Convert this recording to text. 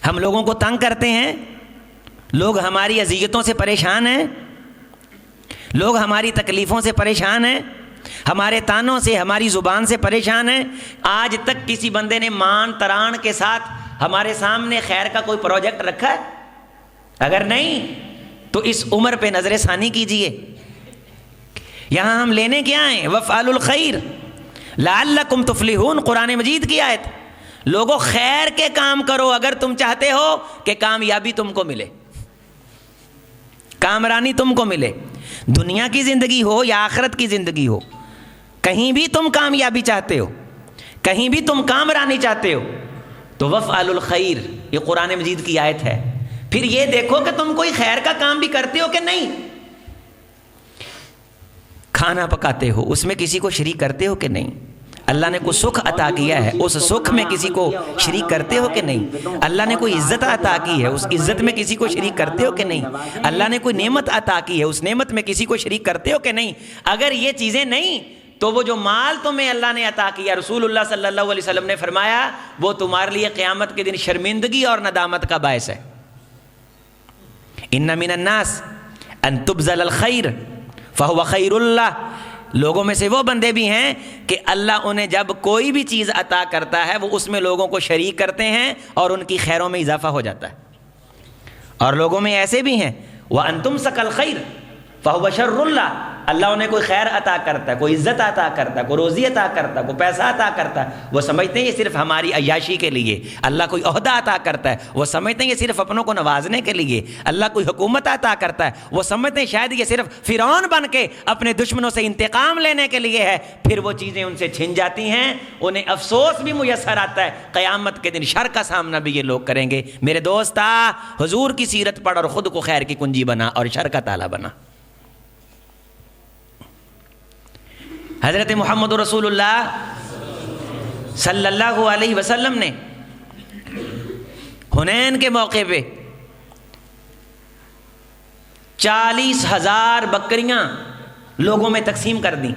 ہم لوگوں کو تنگ کرتے ہیں، لوگ ہماری اذیتوں سے پریشان ہیں، لوگ ہماری تکلیفوں سے پریشان ہیں، ہمارے تانوں سے، ہماری زبان سے پریشان ہیں۔ آج تک کسی بندے نے مان تران کے ساتھ ہمارے سامنے خیر کا کوئی پروجیکٹ رکھا ہے؟ اگر نہیں تو اس عمر پہ نظر ثانی کیجئے۔ یہاں ہم لینے کیا آئے؟ وَافْعَلُوا الْخَيْرَ لَعَلَّكُمْ تُفْلِحُونَ، قرآن مجید کی آیت۔ لوگوں خیر کے کام کرو اگر تم چاہتے ہو کہ کامیابی تم کو ملے، کامرانی تم کو ملے، دنیا کی زندگی ہو یا آخرت کی زندگی ہو، کہیں بھی تم کامیابی چاہتے ہو، کہیں بھی تم کامرانی چاہتے ہو تو وَافْعَلُوا الْخَيْرَ، یہ قرآن مجید کی آیت ہے۔ پھر یہ دیکھو کہ تم کوئی خیر کا کام بھی کرتے ہو کہ نہیں۔ کھانا پکاتے ہو، اس میں کسی کو شریک کرتے ہو کہ نہیں؟ اللہ نے کوئی سکھ عطا کیا ہے، اس سکھ میں کسی کو شریک کرتے ہو کہ نہیں؟ اللہ نے کوئی عزت عطا کی ہے، اس عزت میں کسی کو شریک کرتے ہو کہ نہیں؟ اللہ نے کوئی نعمت عطا کی ہے، اس نعمت میں کسی کو شریک کرتے ہو کہ نہیں؟ اگر یہ چیزیں نہیں تو وہ جو مال تمہیں اللہ نے عطا کیا، رسول اللہ صلی اللہ علیہ وسلم نے فرمایا وہ تمہارے لیے قیامت کے دن شرمندگی اور ندامت کا باعث ہے۔ ان من الناس ان تبذل الخیر فهو خیر اللہ، لوگوں میں سے وہ بندے بھی ہیں کہ اللہ انہیں جب کوئی بھی چیز عطا کرتا ہے وہ اس میں لوگوں کو شریک کرتے ہیں اور ان کی خیروں میں اضافہ ہو جاتا ہے۔ اور لوگوں میں ایسے بھی ہیں وَأَن تُمْسَكَ الْخَيْرَ فَهُوَ شَرٌّ اللَّهِ، اللہ انہیں کوئی خیر عطا کرتا ہے، کوئی عزت عطا کرتا ہے، کوئی روزی عطا کرتا ہے، کوئی پیسہ عطا کرتا ہے، وہ سمجھتے ہیں یہ صرف ہماری عیاشی کے لیے۔ اللہ کوئی عہدہ عطا کرتا ہے، وہ سمجھتے ہیں یہ صرف اپنوں کو نوازنے کے لیے۔ اللہ کوئی حکومت عطا کرتا ہے، وہ سمجھتے ہیں شاید یہ صرف فرعون بن کے اپنے دشمنوں سے انتقام لینے کے لیے ہے۔ پھر وہ چیزیں ان سے چھن جاتی ہیں، انہیں افسوس بھی میسر آتا ہے، قیامت کے دن شر کا سامنا بھی یہ لوگ کریں گے۔ میرے دوست حضور کی سیرت پڑھ اور خود کو خیر کی کنجی بنا اور شر کا تالا بنا۔ حضرت محمد رسول اللہ صلی اللہ علیہ وسلم نے حنین کے موقع پہ 40,000 بکریاں لوگوں میں تقسیم کر دیں۔